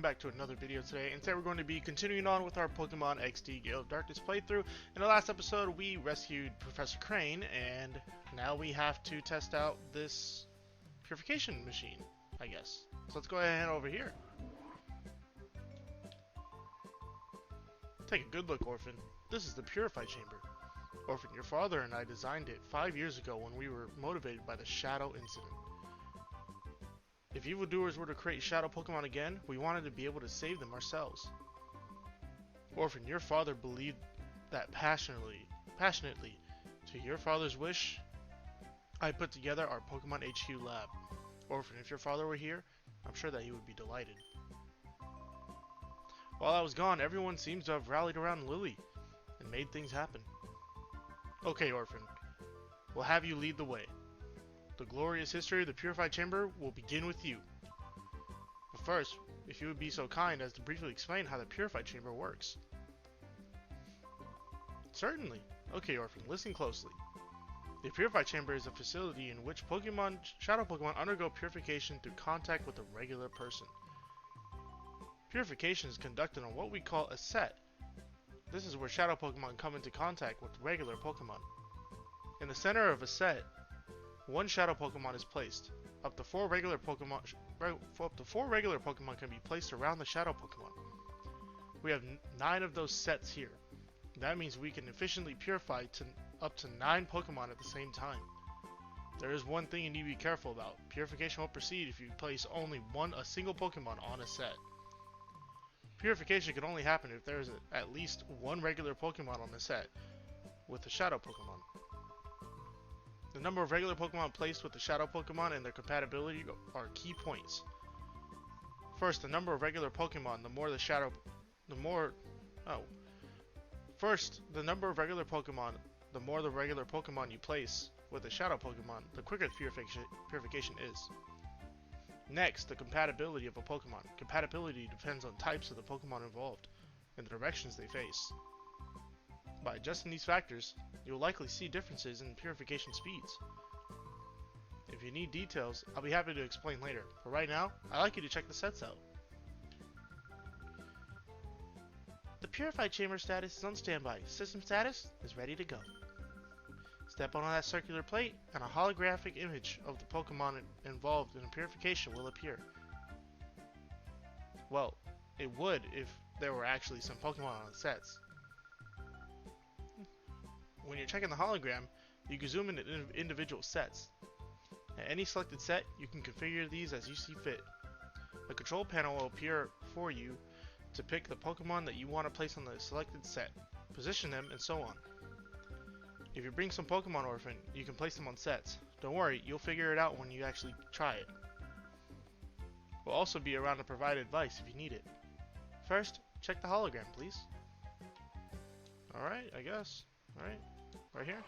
Back to another video today, and today we're going to be continuing on with our Pokemon XD Gale of Darkness playthrough. In the last episode we rescued Professor Crane, and now we have to test out this purification machine, I guess. So let's go ahead and head over here. Take a good look, Orphan. This is the Purify Chamber. Orphan, your father and I designed it 5 years ago when we were motivated by the Shadow incident. If evildoers were to create shadow Pokemon again, we wanted to be able to save them ourselves. Orphan, your father believed that passionately. To your father's wish, I put together our Pokemon HQ lab. Orphan, if your father were here, I'm sure that he would be delighted. While I was gone, everyone seems to have rallied around Lily and made things happen. Okay, Orphan, we'll have you lead the way. The glorious history of the Purified Chamber will begin with you. But first, if you would be so kind as to briefly explain how the Purified Chamber works. Certainly. Okay, Orphan, listen closely. The Purified Chamber is a facility in which shadow Pokemon undergo purification through contact with a regular person. Purification is conducted on what we call a set. This is where shadow Pokemon come into contact with regular Pokemon. In the center of a set, one shadow Pokemon is placed. Up to four regular Pokemon can be placed around the shadow Pokemon. We have 9 of those sets here. That means we can efficiently purify up to 9 Pokemon at the same time. There is one thing you need to be careful about. Purification won't proceed if you place only a single Pokemon on a set. Purification can only happen if there is at least one regular Pokemon on the set with a shadow Pokemon. The number of regular Pokemon placed with the shadow Pokemon and their compatibility are key points. First, the number of regular Pokemon, the more the regular Pokemon you place with the shadow Pokemon, the quicker the purification is. Next, the compatibility of a Pokemon. Compatibility depends on types of the Pokemon involved and the directions they face. By adjusting these factors, you'll likely see differences in purification speeds. If you need details, I'll be happy to explain later, but right now, I'd like you to check the sets out. The Purified Chamber status is on standby. System status is ready to go. Step on that circular plate, and a holographic image of the Pokemon involved in the purification will appear. Well, it would if there were actually some Pokemon on the sets. When you're checking the hologram, you can zoom into individual sets. At any selected set, you can configure these as you see fit. A control panel will appear for you to pick the Pokemon that you want to place on the selected set, position them, and so on. If you bring some Pokemon, Orphan, you can place them on sets. Don't worry, you'll figure it out when you actually try it. We'll also be around to provide advice if you need it. First, check the hologram, please. Alright, I guess. Alright, right here.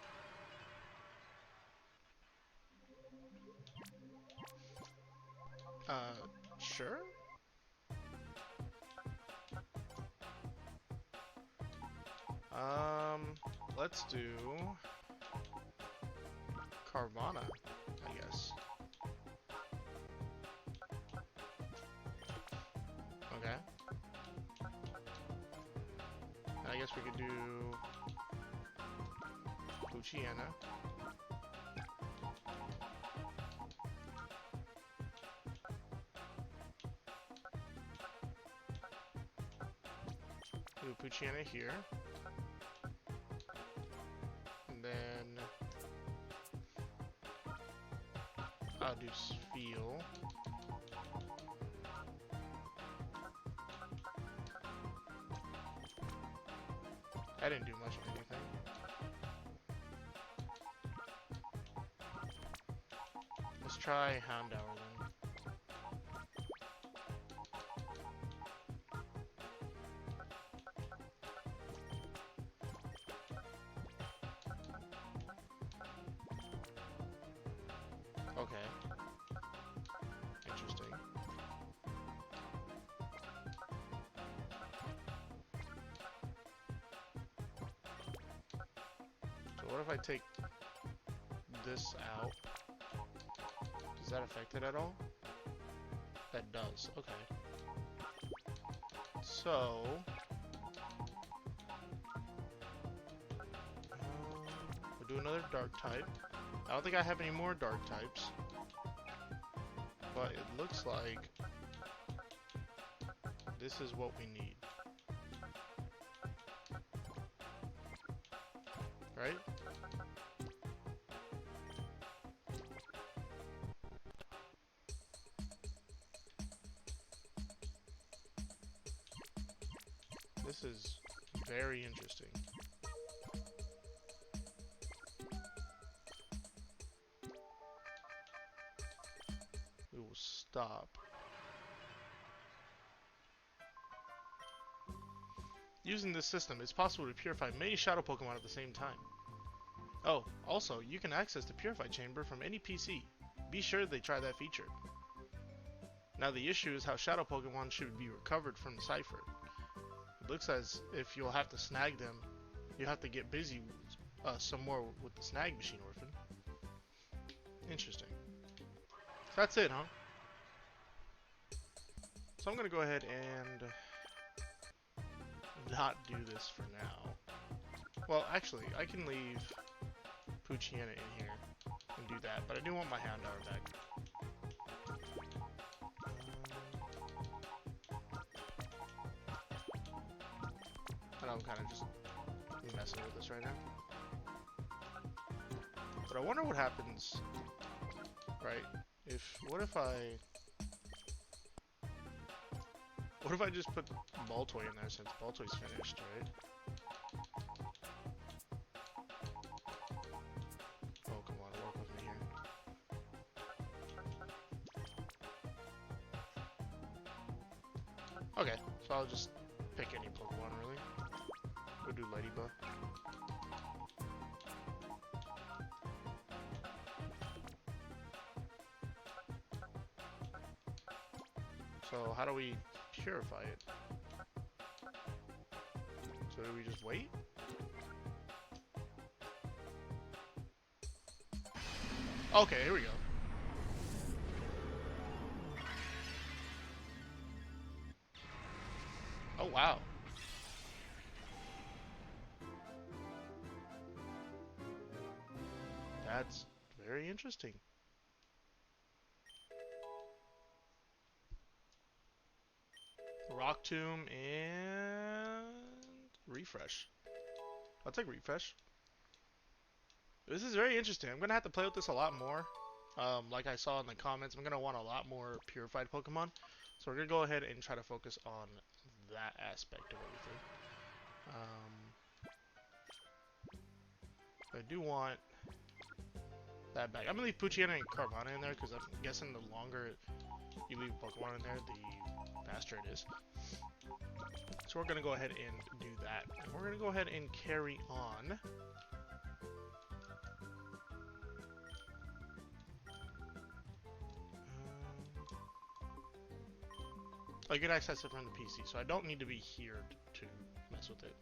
Sure? Let's do Carvana, I guess. Okay. I guess we could do Luciana. Do Puchiana here. And then I'll do Spheal. I didn't do much of anything. Let's try Houndour then. Okay. Interesting. So what if I take this out? Does that affect it at all? That does, okay. So... we'll do another dark type. I don't think I have any more dark types. But it looks like... this is what we need. Right? This is very interesting. We will stop. Using this system, it's possible to purify many shadow Pokemon at the same time. Oh, also, you can access the Purify Chamber from any PC. Be sure they try that feature. Now the issue is how shadow Pokemon should be recovered from the Cypher. It looks as if you'll have to snag them. You have to get busy some more with the snag machine, Orphan. Interesting. So that's it, huh? So I'm gonna go ahead and not do this for now. Well, actually, I can leave Poochyena in here and do that, but I do want my Houndour back. And I'm kind of just messing with this right now. But I wonder what happens, right? What if I just put Baltoy in there since Baltoy's finished, right? Oh, come on, work with me here. Okay, so I'll just pick any Pokemon, really. Go do Ladybug. So how do we purify it? So do we just wait? Okay, here we go. Oh wow. That's very interesting. Rock Tomb and refresh. I'll take refresh. This is very interesting. I'm gonna have to play with this a lot more. Like I saw in the comments, I'm gonna want a lot more purified Pokemon. So we're gonna go ahead and try to focus on that aspect of everything. I do want that back. I'm gonna leave Poochyena and Carvana in there because I'm guessing the longer you leave Pokemon in there, the faster it is. So we're gonna go ahead and do that. And we're gonna go ahead and carry on. I can access it from the PC, so I don't need to be here to mess with it.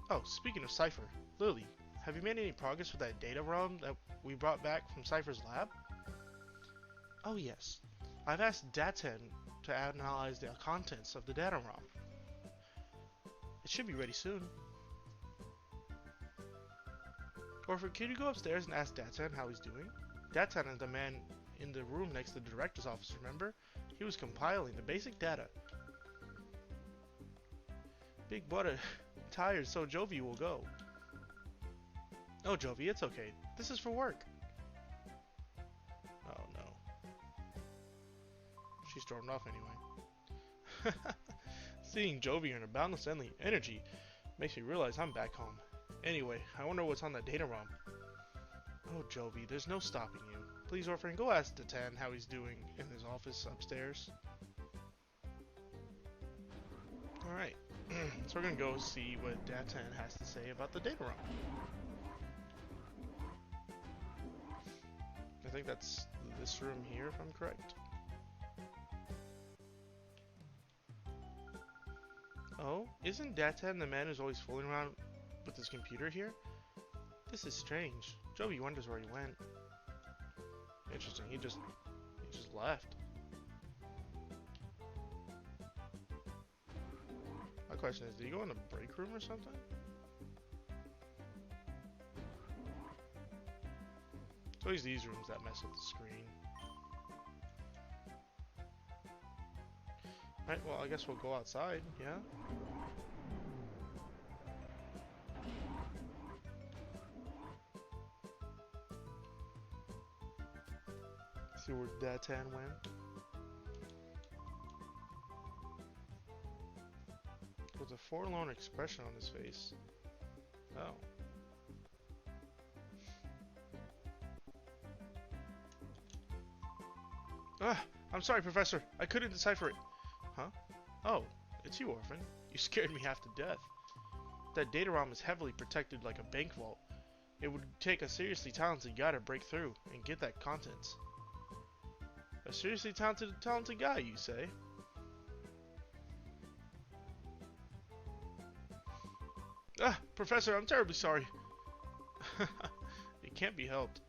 Oh, speaking of Cypher, Lily, have you made any progress with that data ROM that we brought back from Cypher's lab? Oh yes, I've asked Daten to analyze the contents of the data ROM. It should be ready soon. Orphan, can you go upstairs and ask Daten how he's doing? Daten is the man in the room next to the director's office, remember? He was compiling the basic data. Big butter, tired, so Jovi will go. Oh, Jovi, it's okay. This is for work. Oh, no. She stormed off anyway. Seeing Jovi and her boundless energy makes me realize I'm back home. Anyway, I wonder what's on that data ROM. Oh, Jovi, there's no stopping you. Please, Orphan, go ask Daten how he's doing in his office upstairs. Alright, so we're gonna go see what Daten has to say about the data ROM. I think that's this room here, if I'm correct. Oh, isn't Daten the man who's always fooling around with his computer here? This is strange. Jovi wonders where he went. Interesting, he just left. question is, did he go in the break room or something? It's always these rooms that mess with the screen. Alright, well, I guess we'll go outside, yeah? See where Datan went? With a forlorn expression on his face. Oh. Ah, I'm sorry, Professor. I couldn't decipher it. Huh? Oh, it's you, Orphan. You scared me half to death. That data ROM is heavily protected like a bank vault. It would take a seriously talented guy to break through and get that contents. A seriously talented guy, you say? Ah, Professor, I'm terribly sorry. It can't be helped.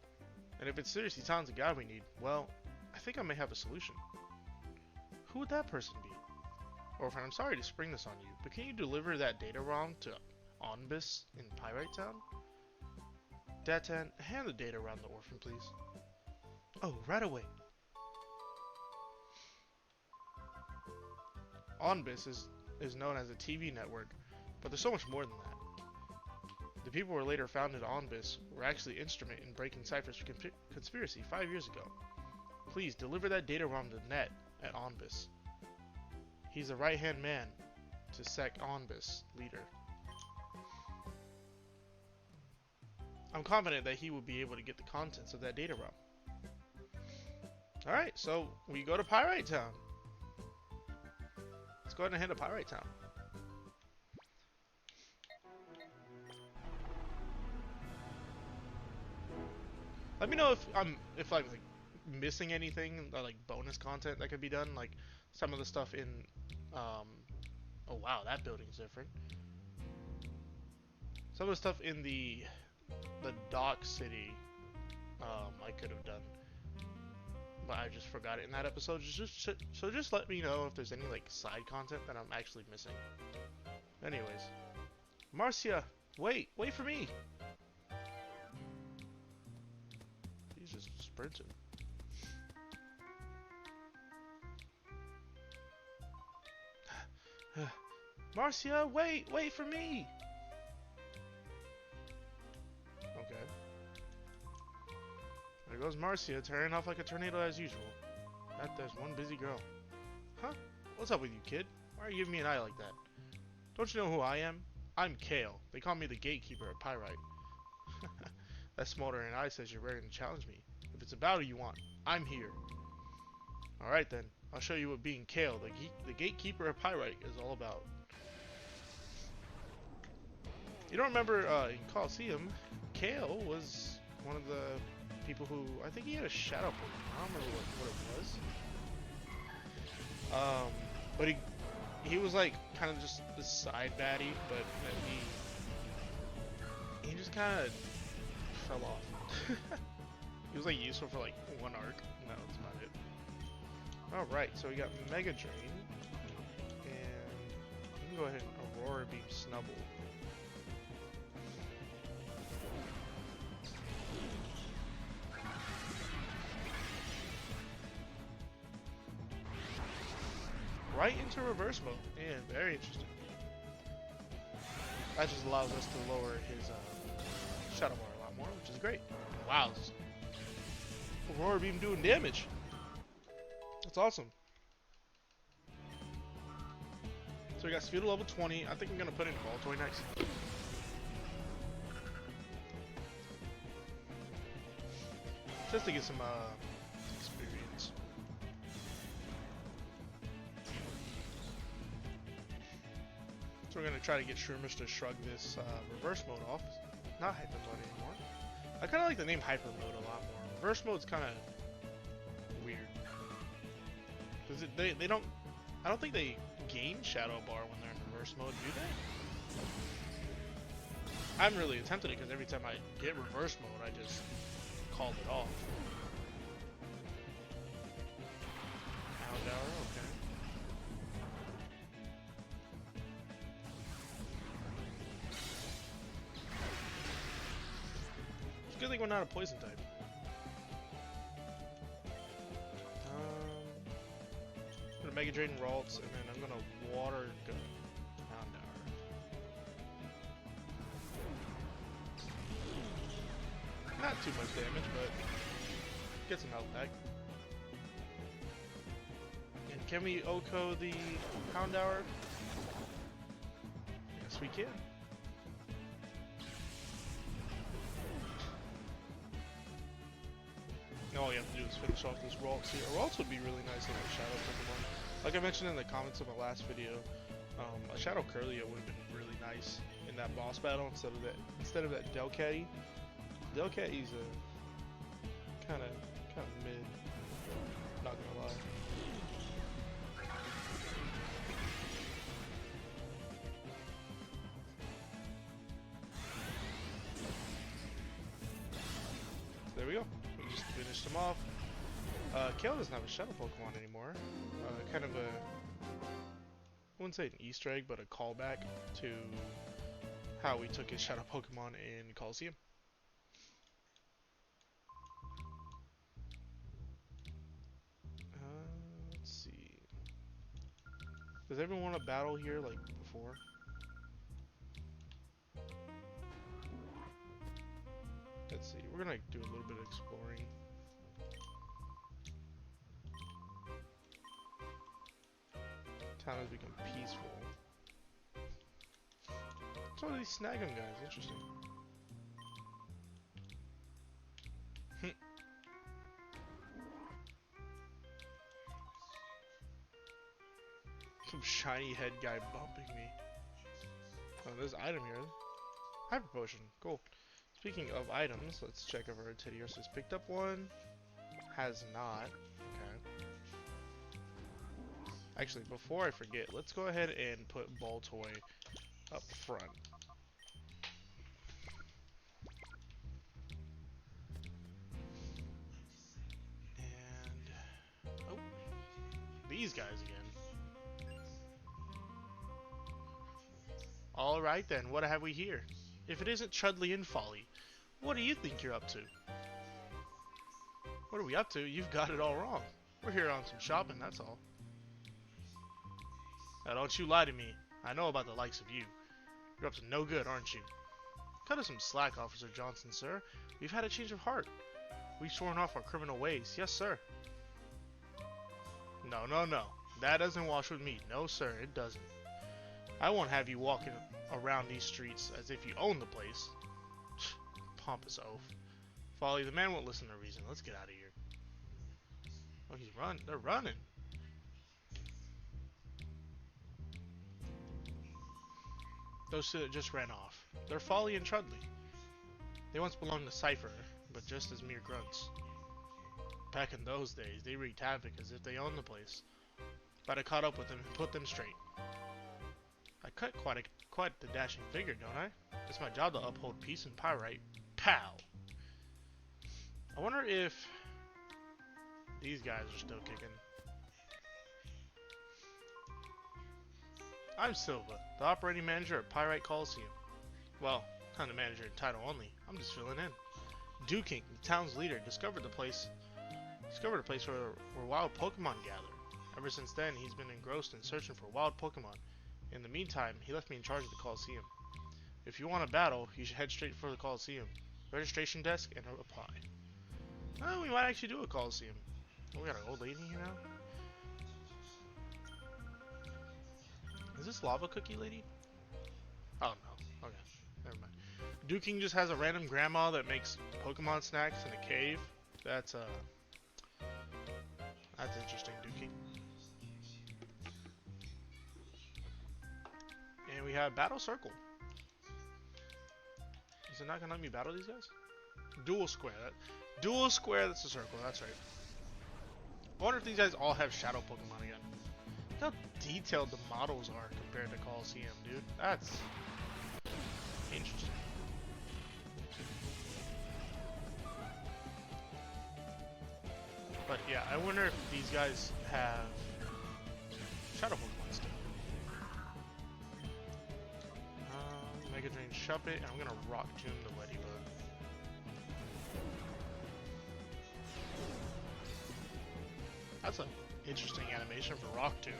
And if it's seriously talented guy we need, well, I think I may have a solution. Who would that person be? Orphan, I'm sorry to spring this on you, but can you deliver that data ROM to ONBS in Pyrite Town? Datan, hand the data ROM to Orphan, please. Oh, right away. ONBS is known as a TV network, but there's so much more than that. The people who later founded ONBS were actually instrumental in breaking Cypher's conspiracy 5 years ago. Please deliver that data ROM to Net at ONBS. He's the right-hand man to Sec ONBS leader. I'm confident that he will be able to get the contents of that data ROM. Alright, so we go to Pyrite Town. Let's go ahead and head to Pyrite Town. Let me know if I'm like missing anything, like bonus content that could be done, like some of the stuff in oh wow, that building's different. Some of the stuff in the dock city I could have done, but I just forgot it in that episode. So just let me know if there's any like side content that I'm actually missing. Anyways, Marcia, wait for me. He's just sprinting. Marcia, wait for me. Okay. There goes Marcia, tearing off like a tornado as usual. There's one busy girl. Huh? What's up with you, kid? Why are you giving me an eye like that? Don't you know who I am? I'm Gale. They call me the gatekeeper at Pyrite. That smoldering eye says you're ready to challenge me. If it's a battle you want, I'm here. Alright then, I'll show you what being Gale, the gatekeeper of Pyrite, is all about. You don't remember in Coliseum, Gale was one of the people who, I think he had a shadow Pokemon. I don't remember what it was. But he was like kind of just the side baddie, but he just kind of fell off. He was like useful for like one arc. No, that's about it. Alright, so we got Mega Drain, and we can go ahead and Aurora Beam Snubble. Right into reverse mode. Yeah, very interesting. That just allows us to lower his Shadow Bar a lot more, which is great. Wow, Aurora Beam doing damage. That's awesome. So we got speed level 20. I think I'm gonna put in Voltoy next. Just to get some experience. So we're gonna try to get Shroomish to shrug this reverse mode off. Not hyper mode anymore. I kinda like the name hyper mode a lot more. Reverse mode's kinda weird. Cause they don't, I don't think they gain Shadow Bar when they're in reverse mode, do they? I haven't really attempted it because every time I get reverse mode, I just called it off. Houndour, okay. good thing we're not a poison type. I'm gonna Mega Drain Ralts, and then I'm gonna Water Gun Houndour. Not too much damage, but get some health back. And can we OHKO the Houndour? Yes, we can. All you have to do is finish off this Ralts here. Ralts would be really nice in a Shadow Pokemon. Like I mentioned in the comments of my last video, a Shadow Curlia would have been really nice in that boss battle instead of that Delcatty. Delcatty's a kind of mid. Not gonna lie. There we go. We just finished him off. Gale doesn't have a Shadow Pokemon anymore. Kind of a, I wouldn't say an Easter egg, but a callback to how we took his Shadow Pokemon in Colosseum. Let's see. Does everyone want to battle here like before? Let's see. We're gonna do a little bit of exploring. Town has become peaceful. So these snag 'em guys, interesting. Some shiny head guy bumping me. Oh, there's an item here. Hyper Potion, cool. Speaking of items, let's check if our Teddiursa has picked up one. Has not. Okay. Actually, before I forget, let's go ahead and put Baltoy up front. And oh, these guys again. All right then, what have we here? If it isn't Chudley and Folly, what do you think you're up to? What are we up to? You've got it all wrong. We're here on some shopping, that's all. Now don't you lie to me. I know about the likes of you. You're up to no good, aren't you? Cut us some slack, Officer Johnson, sir. We've had a change of heart. We've sworn off our criminal ways. Yes, sir. No, no, no. That doesn't wash with me. No, sir, it doesn't. I won't have you walking around these streets as if you own the place. Pompous oaf. Folly, the man won't listen to reason. Let's get out of here. Oh, he's running. They're running. Those two that just ran off. They're Folly and Chudley. They once belonged to Cypher, but just as mere grunts. Back in those days, they wreaked havoc as if they owned the place. But I caught up with them and put them straight. I cut quite the dashing figure, don't I? It's my job to uphold peace and pyrite. Pow! I wonder if these guys are still kicking. I'm Silva, the operating manager at Pyrite Coliseum. Well, I'm the manager in title only. I'm just filling in. Duking, the town's leader, discovered a place where wild Pokemon gather. Ever since then, he's been engrossed in searching for wild Pokemon. In the meantime, he left me in charge of the Coliseum. If you want a battle, you should head straight for the Coliseum. Registration desk and apply. Oh, we might actually do a Coliseum. Oh, we got an old lady here now. Is this Lava Cookie lady? Oh no. Okay. Never mind. Duking just has a random grandma that makes Pokemon snacks in a cave. That's interesting, Duking. And we have Battle Circle. Is it not gonna let me battle these guys? Dual Square. Dual Square, that's a circle, that's right. I wonder if these guys all have Shadow Pokemon again. Look how detailed the models are compared to Coliseum, dude. That's interesting. But yeah, I wonder if these guys have Shadow Pokemon still. Mega Drain Shuppet, and I'm gonna Rock Tomb the Ladybug. That's an interesting animation for Rock Tomb.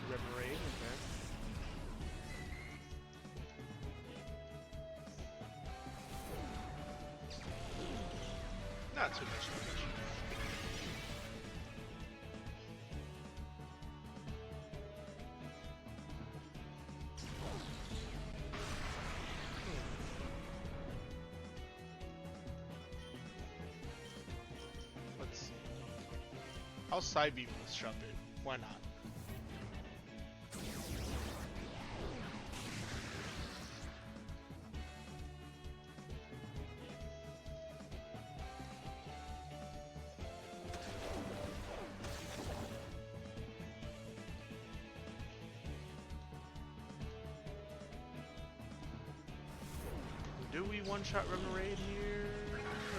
Remoraid, okay. Not too much damage. Let's see. I'll side beam this Shuppet. Why not? Do we one-shot Remoraid here?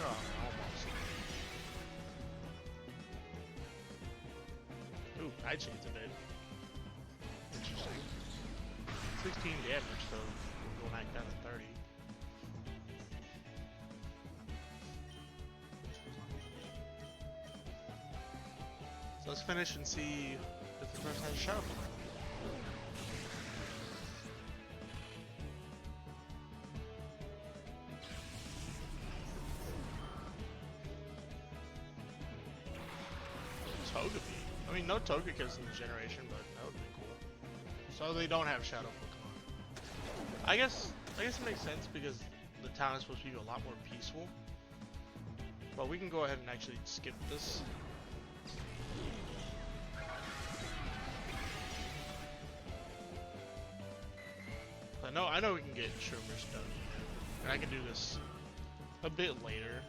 Oh, almost. Ooh, I changed a bit. Interesting. 16 damage, so we'll go back down to 30. So let's finish and see if the person has a Shadow Pokemon. Togepi. I mean, no Togekiss in this generation, but that would be cool. So they don't have Shadow Pokemon. I guess it makes sense because the town is supposed to be a lot more peaceful. But we can go ahead and actually skip this. I know we can get Shroomer's done, and I can do this a bit later.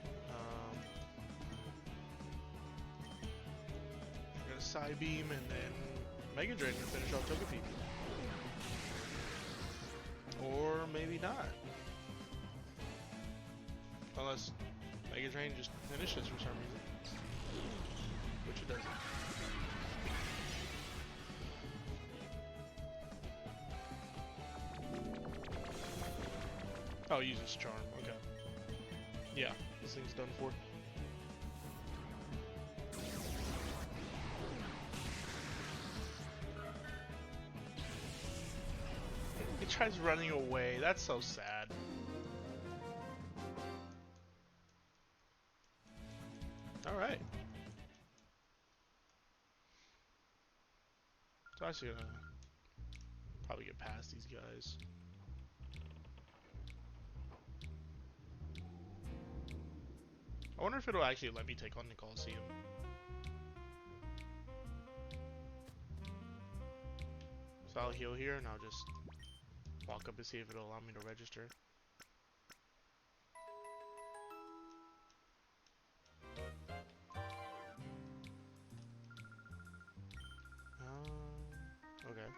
We're gonna Psy Beam and then Mega Drain to finish off Togepi. Or maybe not. Unless Mega Drain just finishes for some reason. Which it doesn't. Oh, it uses Charm, okay. Yeah, this thing's done for. It tries running away, that's so sad. Alright. So I'm actually gonna probably get past these guys. I wonder if it'll actually let me take on the Coliseum. So I'll heal here and I'll just walk up and see if it'll allow me to register. Okay.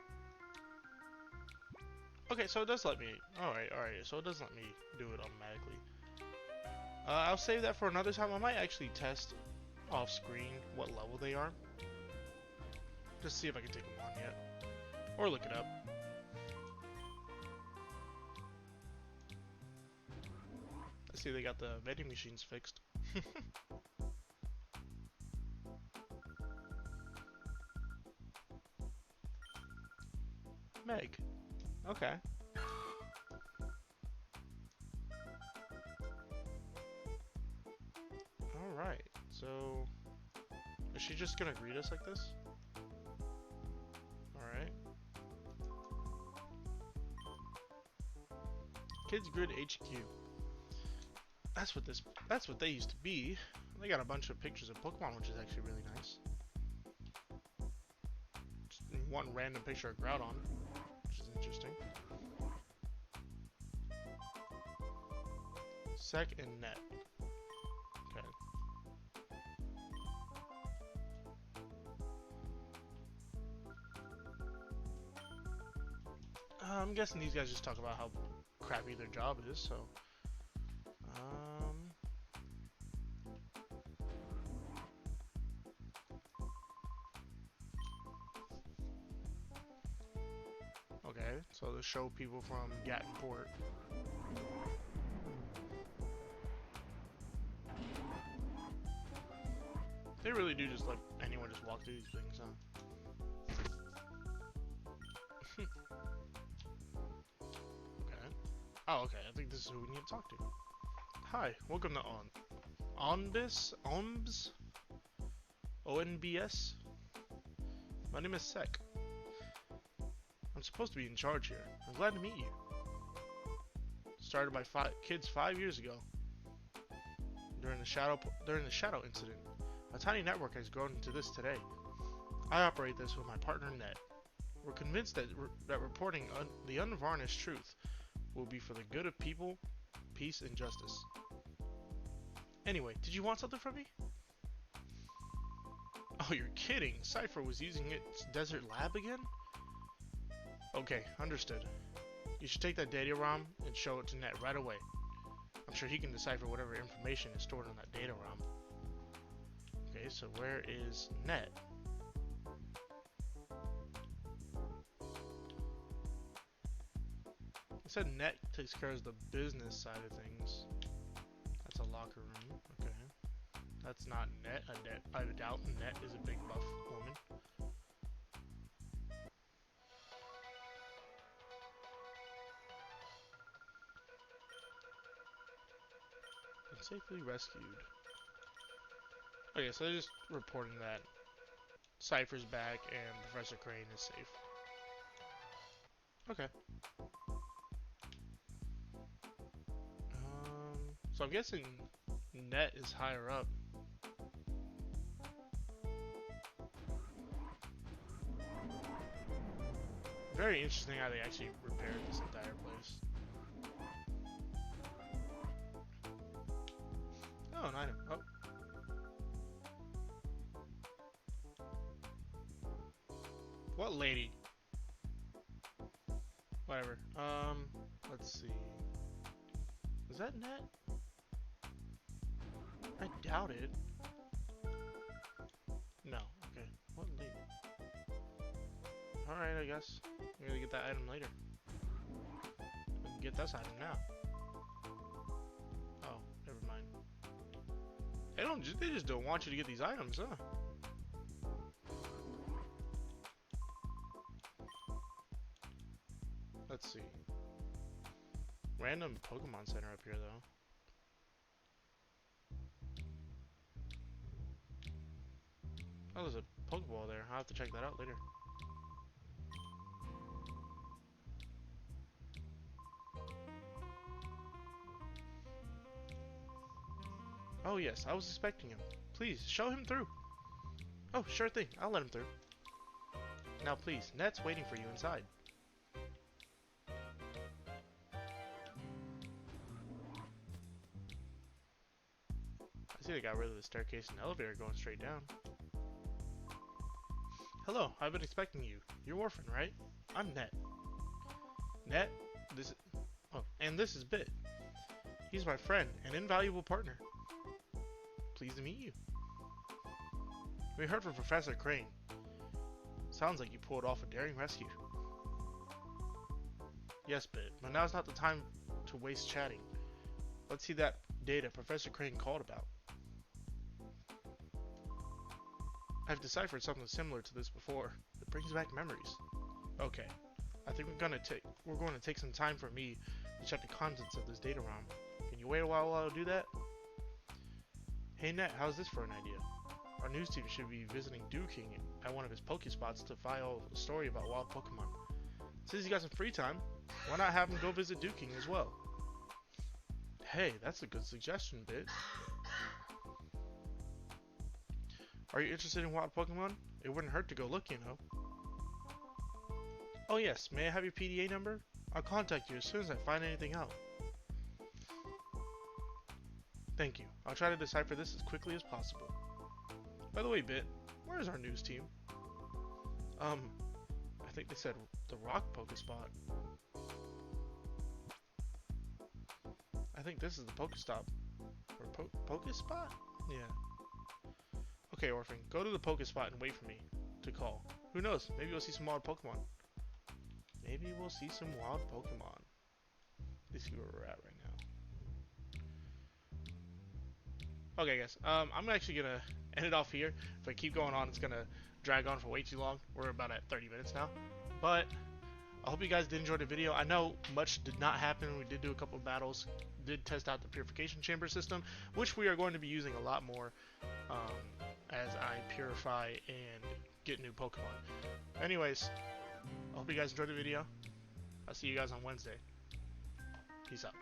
Okay, so it does let me. Alright, so it does let me do it automatically. I'll save that for another time. I might actually test off screen what level they are. Just see if I can take them on yet. Or look it up. I see they got the vending machines fixed. Meg. Okay. Alright, so is she just gonna greet us like this? Alright. Kids Grid HQ. That's what they used to be. They got a bunch of pictures of Pokemon, which is actually really nice. Just one random picture of Groudon, which is interesting. Sec and Net. Okay. I'm guessing these guys just talk about how crappy their job is, so. Okay, so to show people from Gatton Port. They really do just let anyone just walk through these things, huh? Okay. Oh, okay. I think this is who we need to talk to. Hi, welcome to ONBS? ONBS? ONBS? My name is Sek. I'm supposed to be in charge here. I'm glad to meet you. Started by kids 5 years ago. During the shadow incident, a tiny network has grown into this today. I operate this with my partner Net. We're convinced that reporting the unvarnished truth will be for the good of people, peace, and justice. Anyway, did you want something from me? Oh, you're kidding. Cypher was using its desert lab again? Okay, understood. You should take that data ROM and show it to Net right away. I'm sure he can decipher whatever information is stored on that data ROM. Okay, so where is Net? It said Net takes care of the business side of things. That's a locker room. Okay. That's not Net. I doubt Net is a big buff woman. Been safely rescued. Okay, so they're just reporting that Cypher's back and Professor Crane is safe. Okay. So I'm guessing Net is higher up. Very interesting how they actually repaired this entire place. Oh, an item. Oh. What lady? Whatever. Let's see. Is that Net? I doubt it. No. Okay. What lady? Alright, I guess. I'm gonna get that item later. We can get this item now. Oh, never mind. They just don't want you to get these items, huh? Let's see. Random Pokemon Center up here, though. Oh, there's a Pokeball there. I'll have to check that out later. Oh yes, I was expecting him. Please, show him through. Oh, sure thing. I'll let him through. Now please, Net's waiting for you inside. I see they got rid of the staircase and elevator going straight down. Hello, I've been expecting you. You're Orphan, right? I'm Net. Net, this is Bit. He's my friend and invaluable partner. Pleased to meet you. We heard from Professor Crane. Sounds like you pulled off a daring rescue. Yes, Bit, but now's not the time to waste chatting. Let's see that data Professor Crane called about. I've deciphered something similar to this before. It brings back memories. Okay. I think we're going to take some time for me to check the contents of this data ROM. Can you wait a while I do that? Hey Net, how's this for an idea? Our news team should be visiting King at one of his Pokespots to file a story about wild Pokemon. Since you got some free time, why not have him go visit King as well? Hey, that's a good suggestion, Bit. Are you interested in wild Pokemon? It wouldn't hurt to go look, you know. Oh yes, may I have your PDA number? I'll contact you as soon as I find anything out. Thank you. I'll try to decipher this as quickly as possible. By the way, Bit, where is our news team? I think they said the Rock Pokespot. I think this is the Pokestop. Or Pokespot? Yeah. Okay, Orphan, go to the Pokespot and wait for me to call. Who knows? Maybe we'll see some wild Pokemon. Maybe we'll see some wild Pokemon. Let's see where we're at right now. Okay, guys. I'm actually gonna end it off here. If I keep going on, it's gonna drag on for way too long. We're about at 30 minutes now. But I hope you guys did enjoy the video. I know much did not happen. We did do a couple of battles. Did test out the Purification Chamber system, which we are going to be using a lot more as I purify and get new Pokemon. Anyways, I hope you guys enjoyed the video. I'll see you guys on Wednesday. Peace out.